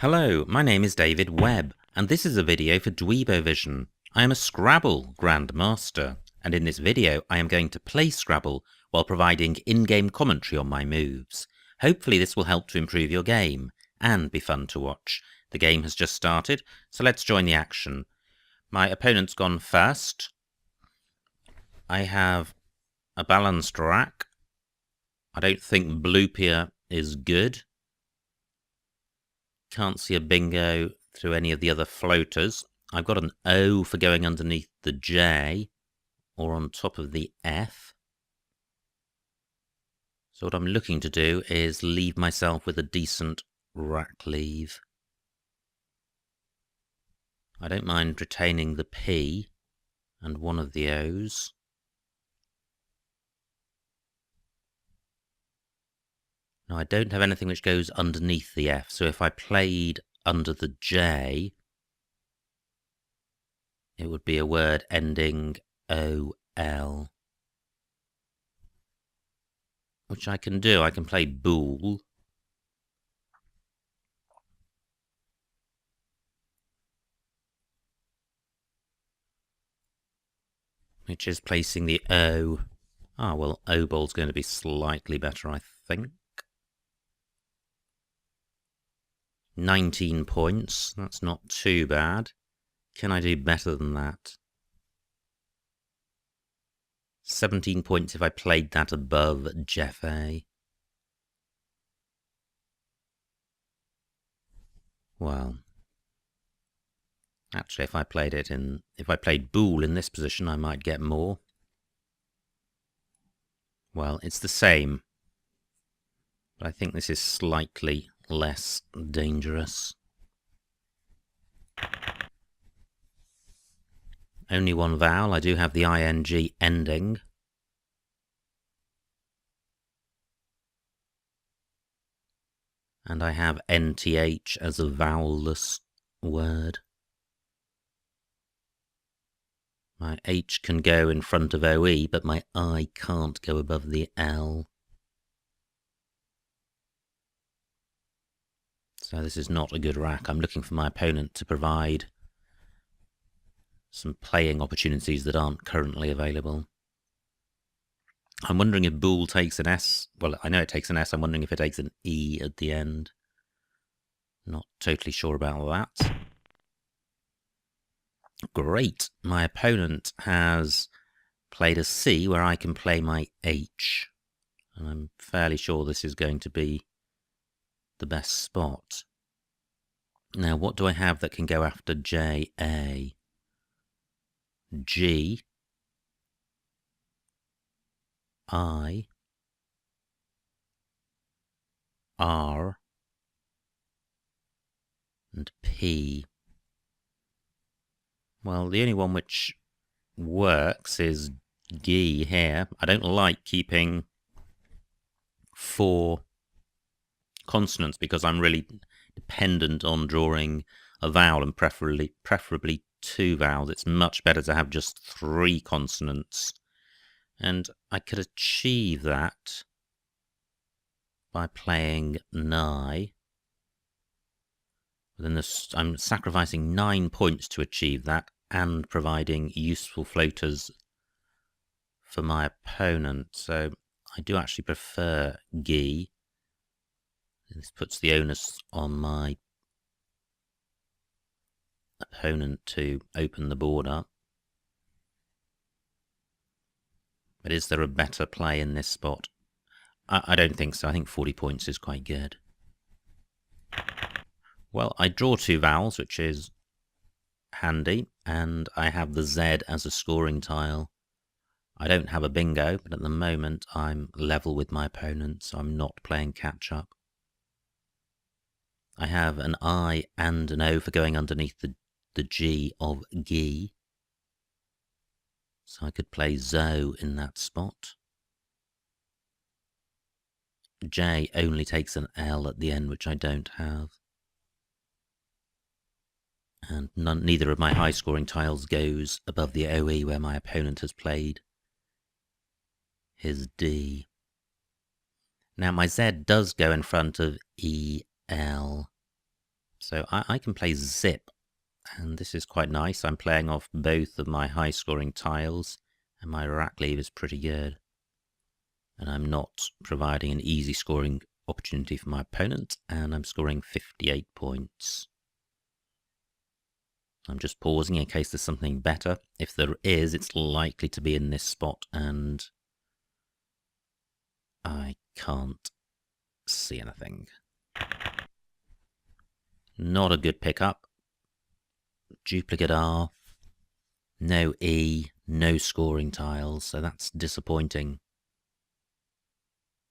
Hello, my name is David Webb, and this is a video for Dweebovision. I am a Scrabble grandmaster, and in this video I am going to play Scrabble while providing in-game commentary on my moves. Hopefully this will help to improve your game, and be fun to watch. The game has just started, so let's join the action. My opponent's gone first. I have a balanced rack. I don't think Bloopia is good. Can't see a bingo through any of the other floaters. I've got an O for going underneath the J or on top of the F. So what I'm looking to do is leave myself with a decent rack leave. I don't mind retaining the P and one of the O's. Now I don't have anything which goes underneath the F, so if I played under the J, it would be a word ending O-L. Which I can do. I can play bool. Which is placing the O. Ah, well, O-ball's going to be slightly better, I think. 19 points. That's not too bad. Can I do better than that? 17 points if I played that above Jeff A. Well, actually, if I played bool in this position, I might get more. Well, it's the same, but I think this is slightly less dangerous. Only one vowel. I do have the ing ending. And I have nth as a vowel-less word. My H can go in front of OE, but my I can't go above the L. So this is not a good rack. I'm looking for my opponent to provide some playing opportunities that aren't currently available. I'm wondering if bool takes an S. Well, I know it takes an S. I'm wondering if it takes an E at the end. Not totally sure about that. Great. My opponent has played a C where I can play my H. And I'm fairly sure this is going to be the best spot. Now, what do I have that can go after J, A? G, I, R, and P. Well, the only one which works is G here. I don't like keeping 4 consonants because I'm really dependent on drawing a vowel, and preferably 2 vowels. It's much better to have just 3 consonants. And I could achieve that by playing nigh. Then I'm sacrificing 9 points to achieve that and providing useful floaters for my opponent. So I do actually prefer G. This puts the onus on my opponent to open the board up. But is there a better play in this spot? I don't think so. I think 40 points is quite good. Well, I draw 2 vowels, which is handy, and I have the Z as a scoring tile. I don't have a bingo, but at the moment I'm level with my opponent, so I'm not playing catch-up. I have an I and an O for going underneath the G of G. So I could play Zo in that spot. J only takes an L at the end, which I don't have. And neither of my high-scoring tiles goes above the OE where my opponent has played his D. Now my Z does go in front of E, L. So I can play zip, and this is quite nice. I'm playing off both of my high-scoring tiles, and my rack leave is pretty good. And I'm not providing an easy scoring opportunity for my opponent, and I'm scoring 58 points. I'm just pausing in case there's something better. If there is, it's likely to be in this spot, and I can't see anything. Not a good pickup. Duplicate R. No E. No scoring tiles, so that's disappointing.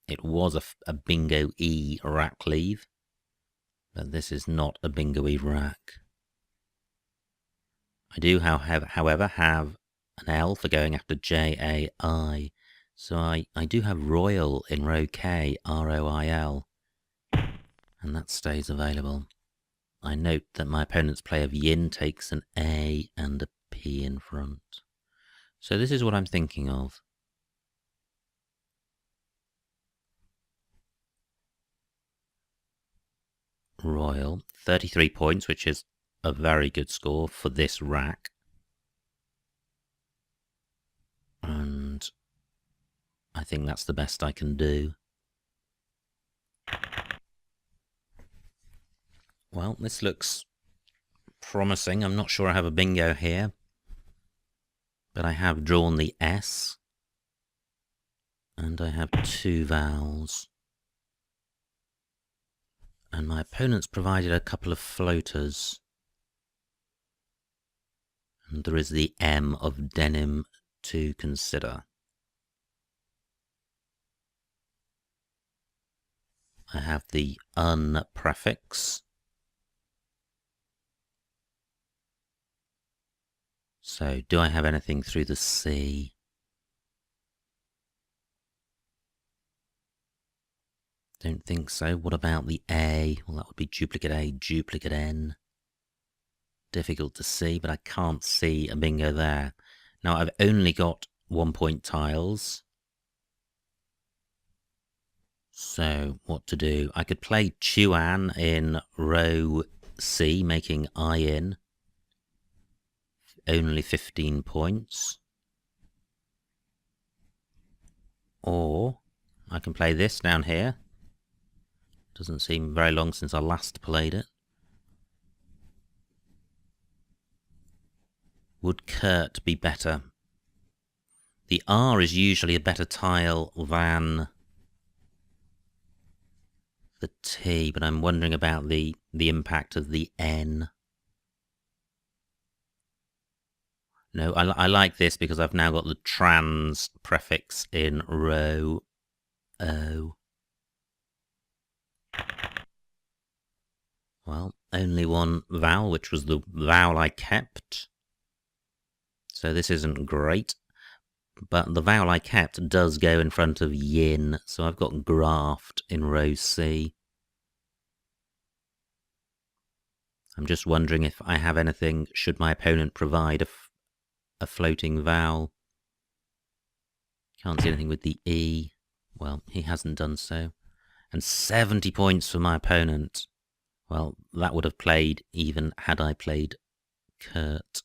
It was a bingo E rack leave, but this is not a bingo E rack. I do, however, have an L for going after J-A-I, so I do have Royal in row K, R-O-I-L, and that stays available. I note that my opponent's play of Yin takes an A and a P in front. So this is what I'm thinking of. Royal, 33 points, which is a very good score for this rack. And I think that's the best I can do. Well, this looks promising. I'm not sure I have a bingo here, but I have drawn the S, and I have 2 vowels. And my opponent's provided a couple of floaters. And there is the M of denim to consider. I have the un prefix. So, do I have anything through the C? Don't think so. What about the A? Well, that would be duplicate A, duplicate N. Difficult to see, but I can't see a bingo there. Now, I've only got 1-point tiles. So, what to do? I could play Chuan in row C, making I in. Only 15 points. Or I can play this down here. Doesn't seem very long since I last played it. Would Kurt be better? The R is usually a better tile than the T, but I'm wondering about the impact of the N. No, I like this because I've now got the trans prefix in row O. Well, only one vowel, which was the vowel I kept. So this isn't great. But the vowel I kept does go in front of yin, so I've got graft in row C. I'm just wondering if I have anything, should my opponent provide a floating vowel. Can't see anything with the E. Well, he hasn't done so. And 70 points for my opponent. Well, that would have played even had I played Kurt.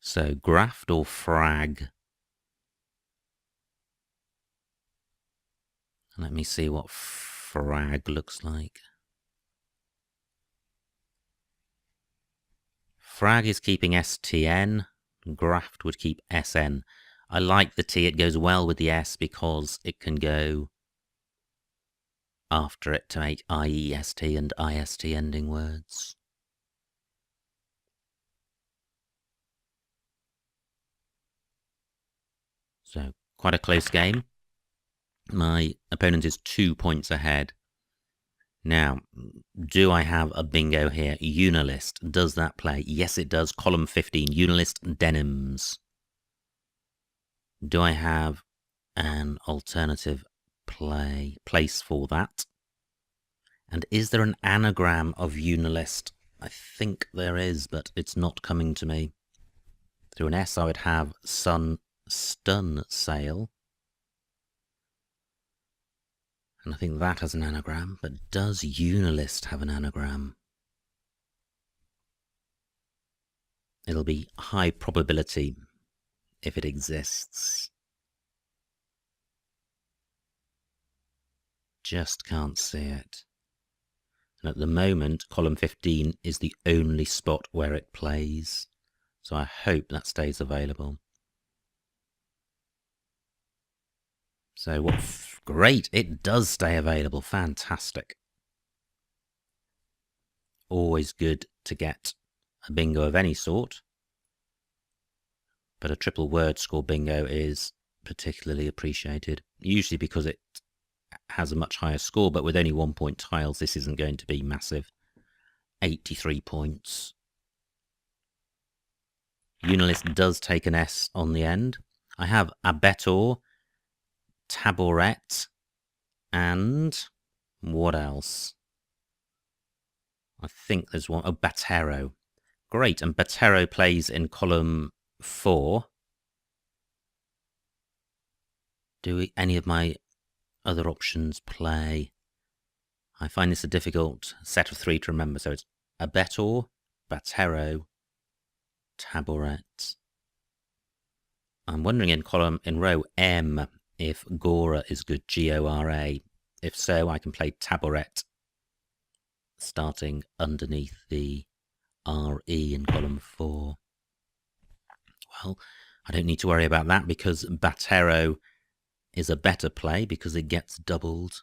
So, graft or frag? Let me see what frag looks like. Frag is keeping STN. Graft would keep SN. I like the T. It goes well with the S because it can go after it to make IEST and IST ending words. So, quite a close game. My opponent is 2 points ahead. Now, do I have a bingo here? Unilist. Does that play? Yes, it does. Column 15. Unilist denims. Do I have an alternative place for that? And is there an anagram of Unilist? I think there is, but it's not coming to me. Through an S, I would have sun, stun, sail. And I think that has an anagram, but does Unilist have an anagram? It'll be high probability if it exists. Just can't see it. And at the moment, column 15 is the only spot where it plays. So I hope that stays available. So great, it does stay available. Fantastic. Always good to get a bingo of any sort. But a triple word score bingo is particularly appreciated. Usually because it has a much higher score, but with only 1 point tiles, this isn't going to be massive. 83 points. Unilist does take an S on the end. I have abetor, tabouret, and what else? I think there's one. Oh, batero. Great, and batero plays in column 4. Do any of my other options play? I find this a difficult set of 3 to remember. So it's abetor, batero, tabouret. I'm wondering in row M if Gora is good, G-O-R-A. If so, I can play tabouret starting underneath the R-E in column 4. Well, I don't need to worry about that because batero is a better play because it gets doubled.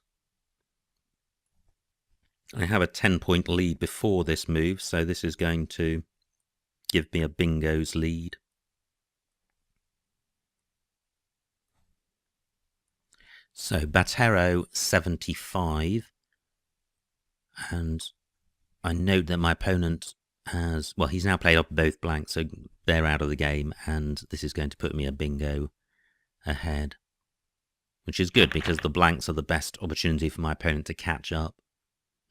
I have a 10-point lead before this move, so this is going to give me a bingo's lead. So batero 75, and I note that my opponent has, well, he's now played off both blanks, so they're out of the game, and this is going to put me a bingo ahead, which is good because the blanks are the best opportunity for my opponent to catch up,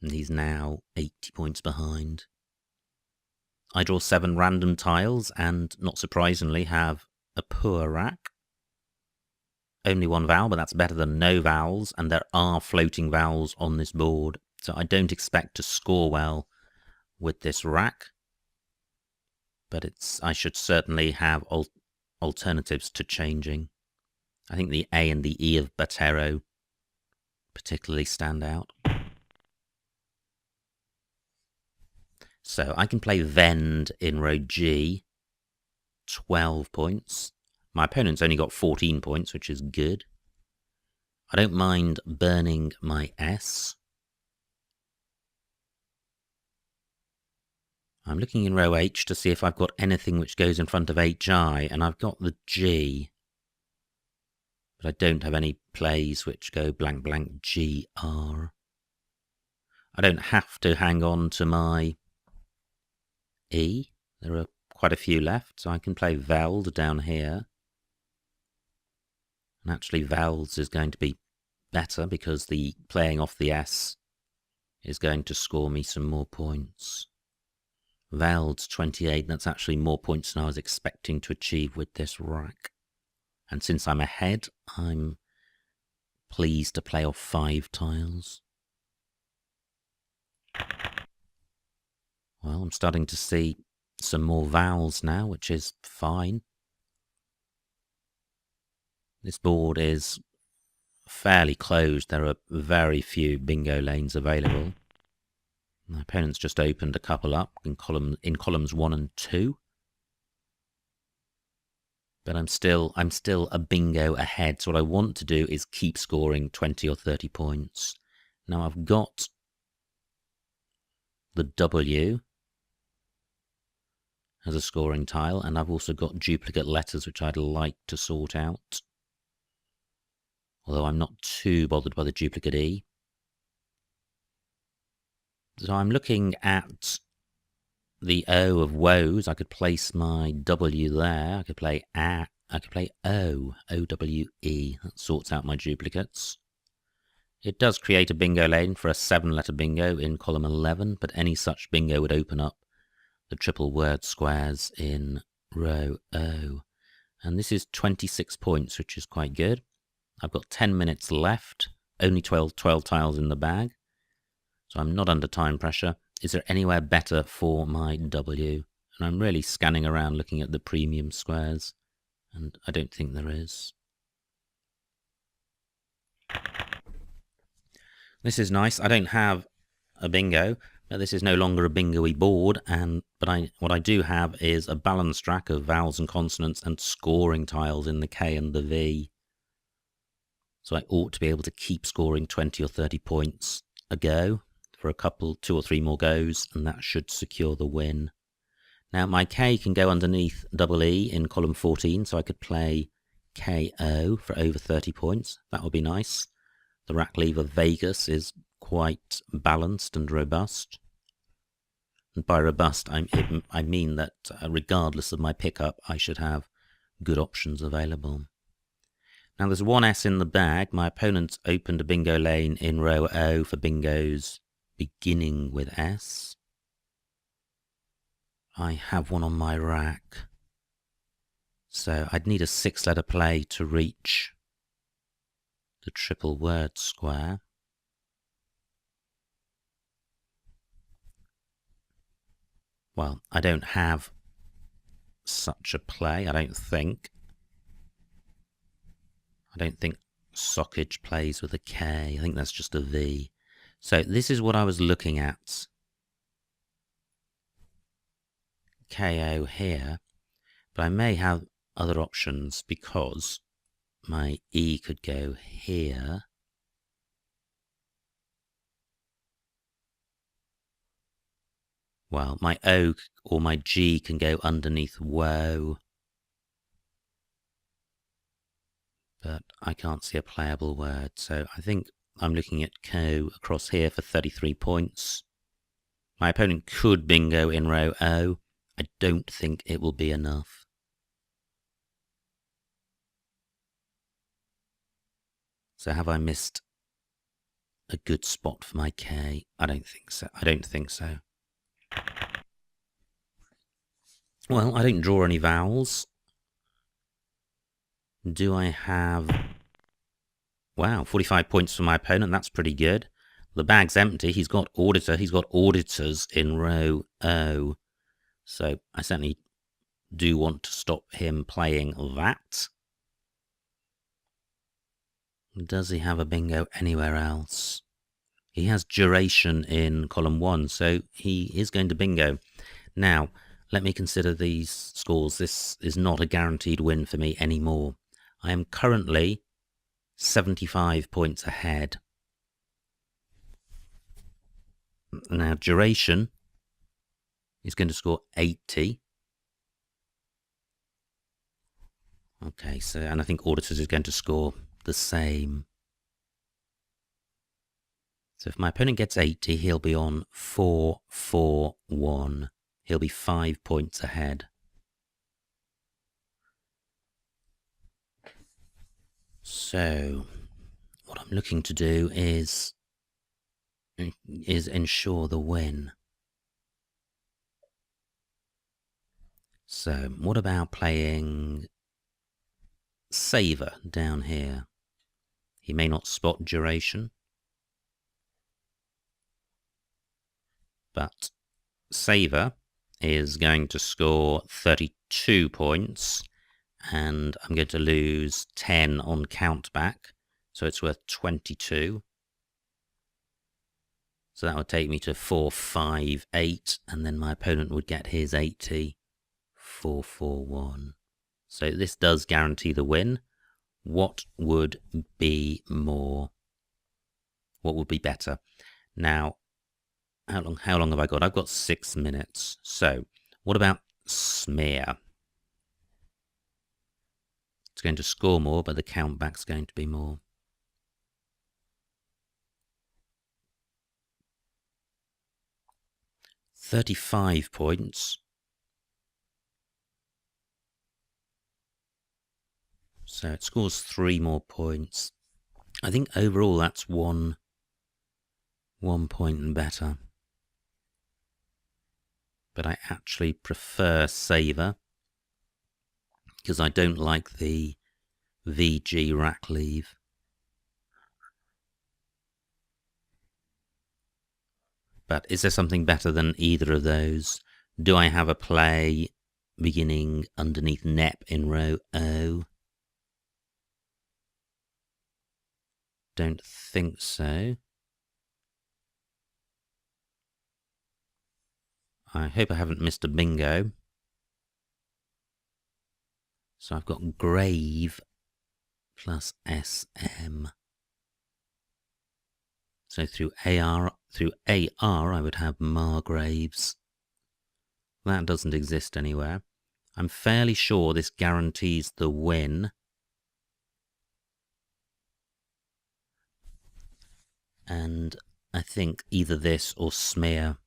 and he's now 80 points behind. I draw 7 random tiles and, not surprisingly, have a poor rack. Only 1 vowel, but that's better than no vowels, and there are floating vowels on this board, so I don't expect to score well with this rack. But I should certainly have alternatives to changing. I think the A and the E of batero particularly stand out. So I can play vend in row G, 12 points. My opponent's only got 14 points, which is good. I don't mind burning my S. I'm looking in row H to see if I've got anything which goes in front of HI, and I've got the G. But I don't have any plays which go blank blank GR. I don't have to hang on to my E. There are quite a few left, so I can play veld down here. And actually velds is going to be better because the playing off the S is going to score me some more points. Velds 28, that's actually more points than I was expecting to achieve with this rack. And since I'm ahead, I'm pleased to play off 5 tiles. Well, I'm starting to see some more vowels now, which is fine. This board is fairly closed. There are very few bingo lanes available. My opponent's just opened a couple up in columns 1 and 2. But I'm still a bingo ahead. So what I want to do is keep scoring 20 or 30 points. Now I've got the W as a scoring tile, and I've also got duplicate letters which I'd like to sort out. Although I'm not too bothered by the duplicate E. So I'm looking at the O of woes. I could place my W there. I could play A. I could play O. O-W-E. That sorts out my duplicates. It does create a bingo lane for a 7-letter bingo in column 11, but any such bingo would open up the triple word squares in row O. And this is 26 points, which is quite good. I've got 10 minutes left. only 12 tiles in the bag, so I'm not under time pressure. Is there anywhere better for my W? And I'm really scanning around looking at the premium squares, and I don't think there is. This is nice. I don't have a bingo, but this is no longer a bingo-y board, but what I do have is a balance track of vowels and consonants and scoring tiles in the K and the V. So I ought to be able to keep scoring 20 or 30 points a go for a couple, 2 or 3 more goes, and that should secure the win. Now my K can go underneath double E in column 14, so I could play KO for over 30 points. That would be nice. The rack lever Vegas is quite balanced and robust. And by robust, I mean that regardless of my pickup, I should have good options available. Now there's one S in the bag. My opponent's opened a bingo lane in row O for bingos beginning with S. I have one on my rack. So I'd need a 6-letter play to reach the triple word square. Well, I don't have such a play, I don't think. I don't think Sockage plays with a K. I think that's just a V. So this is what I was looking at. KO here. But I may have other options because my E could go here. Well, my O or my G can go underneath woe. But I can't see a playable word, so I think I'm looking at KO across here for 33 points. My opponent could bingo in row O. I don't think it will be enough. So have I missed a good spot for my K? I don't think so. I don't think so. Well, I don't draw any vowels. Do I have... Wow, 45 points for my opponent. That's pretty good. The bag's empty. He's got auditor. He's got auditors in row O. So I certainly do want to stop him playing that. Does he have a bingo anywhere else? He has duration in column 1, so he is going to bingo. Now, let me consider these scores. This is not a guaranteed win for me anymore. I am currently 75 points ahead. Now, duration is going to score 80. Okay, so, and I think auditors is going to score the same. So if my opponent gets 80, he'll be on 4-4-1. He'll be 5 points ahead. So what I'm looking to do is ensure the win. So what about playing Saver down here? He may not spot duration, but Saver is going to score 32 points, and I'm going to lose 10 on countback, so it's worth 22. So that would take me to 4-5-8, and then my opponent would get his 80, 4-4-1. So this does guarantee the win. What would be more? What would be better? Now, how long have I got? I've got 6 minutes. So what about smear? It's going to score more, but the countback's going to be more. $35 points. So it scores 3 more points. I think overall that's one point and better. But I actually prefer Saver because I don't like the VG rack leave. But is there something better than either of those? Do I have a play beginning underneath NEP in row O? Don't think so. I hope I haven't missed a bingo. So I've got grave plus SM. So through AR I would have Margraves. That doesn't exist anywhere. I'm fairly sure this guarantees the win. And I think either this or smear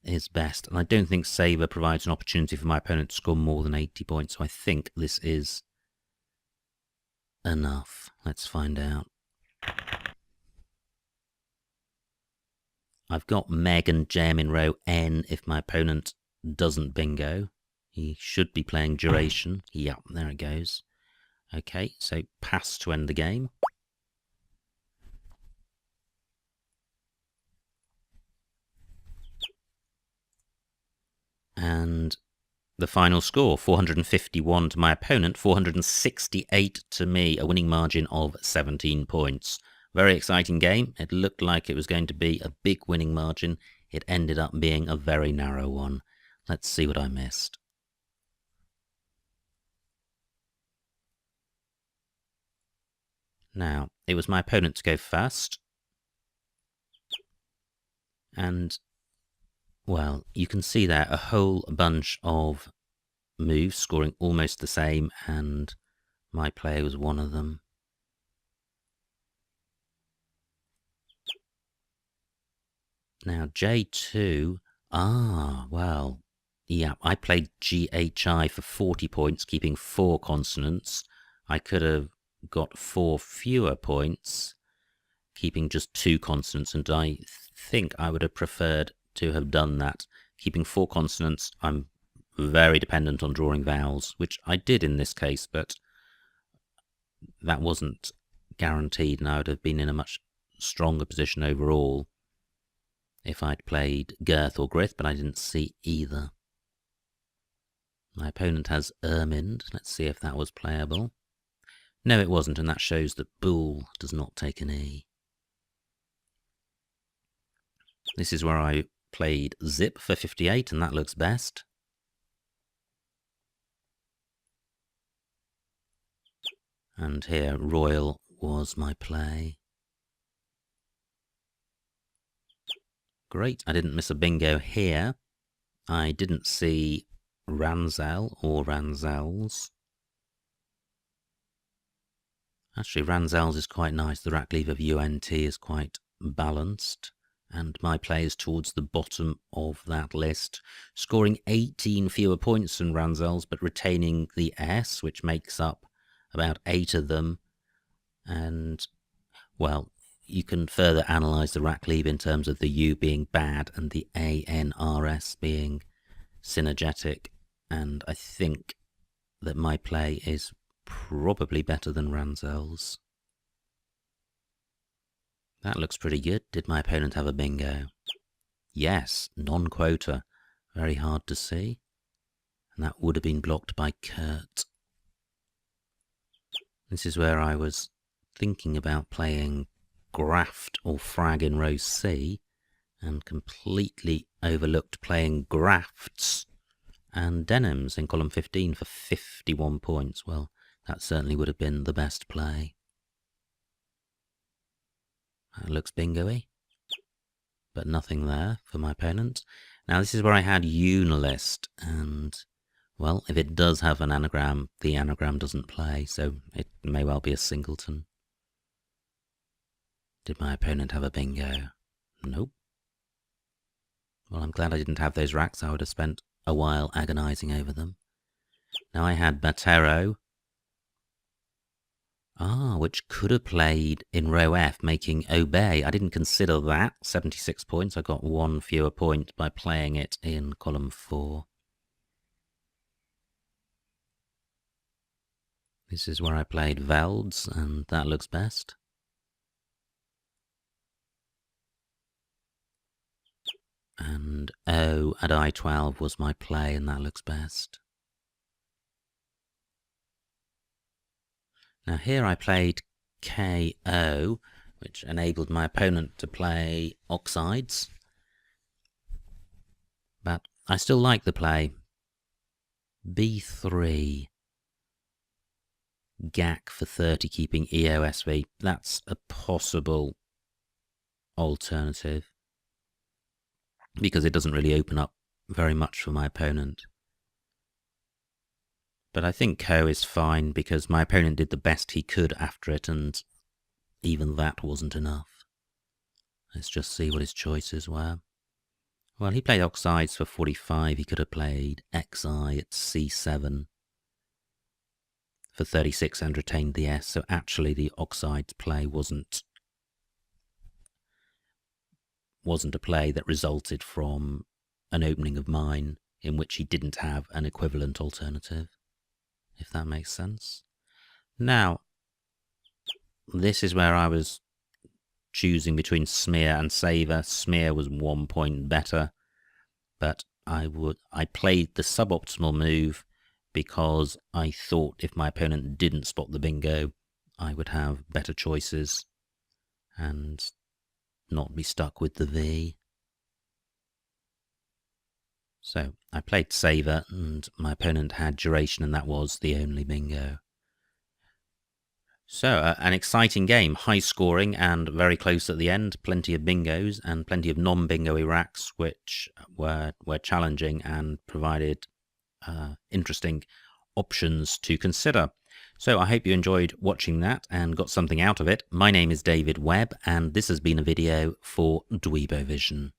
is best. And I don't think saver provides an opportunity for my opponent to score more than 80 points. So I think this is enough. Let's find out. I've got Meg and Gem in row N if my opponent doesn't bingo. He should be playing duration. Yep, there it goes. Okay, so pass to end the game. And the final score, 451 to my opponent, 468 to me, a winning margin of 17 points. Very exciting game. It looked like it was going to be a big winning margin. It ended up being a very narrow one. Let's see what I missed. Now, it was my opponent to go first. And, well, you can see there a whole bunch of moves scoring almost the same, and my play was one of them. Now, J2, well, yeah, I played GHI for 40 points, keeping 4 consonants. I could have got 4 fewer points, keeping just 2 consonants, and I think I would have preferred to have done that. Keeping 4 consonants, I'm very dependent on drawing vowels, which I did in this case, but that wasn't guaranteed, and I would have been in a much stronger position overall if I'd played Girth or Grith, but I didn't see either. My opponent has Ermined. Let's see if that was playable. No, it wasn't, and that shows that Bool does not take an E. This is where I played Zip for 58, and that looks best. And here, Royal was my play. Great, I didn't miss a bingo here. I didn't see Ranzel or Ranzels. Actually, Ranzels is quite nice. The rack lever of UNT is quite balanced. And my play is towards the bottom of that list, scoring 18 fewer points than Ranzels, but retaining the S, which makes up about 8 of them. And, well, you can further analyse the rack lever in terms of the U being bad and the ANRS being synergetic. And I think that my play is probably better than Ranzel's. That looks pretty good. Did my opponent have a bingo? Yes, non-quota. Very hard to see. And that would have been blocked by Kurt. This is where I was thinking about playing Graft or Frag in row C, and completely overlooked playing Grafts and Denims in column 15 for 51 points. Well, that certainly would have been the best play. That looks bingo-y, but nothing there for my opponent. Now this is where I had Unilist, and, well, if it does have an anagram, the anagram doesn't play, so it may well be a singleton. Did my opponent have a bingo? Nope. Well, I'm glad I didn't have those racks. I would have spent a while agonising over them. Now I had Batero, which could have played in row F, making Obey. I didn't consider that. 76 points. I got 1 fewer point by playing it in column 4. This is where I played Velds, and that looks best. O at I12 was my play, and that looks best. Now here I played KO, which enabled my opponent to play Oxides, but I still like the play. B3, GAC for 30, keeping EOSV. That's a possible alternative, because it doesn't really open up very much for my opponent. But I think KO is fine, because my opponent did the best he could after it, and even that wasn't enough. Let's just see what his choices were. Well, he played Oxides for 45. He could have played XI at C7 for 36 and retained the S. So actually the Oxides play wasn't a play that resulted from an opening of mine in which he didn't have an equivalent alternative, if that makes sense. Now, this is where I was choosing between Smear and Saver. Smear was 1 point better, but I played the suboptimal move because I thought if my opponent didn't spot the bingo, I would have better choices and not be stuck with the V. So I played Saver, and my opponent had duration, and that was the only bingo. So, an exciting game, high scoring and very close at the end, plenty of bingos and plenty of non-bingo racks, which were challenging and provided interesting options to consider. So I hope you enjoyed watching that and got something out of it. My name is DWEEB, and this has been a video for Dweebovision.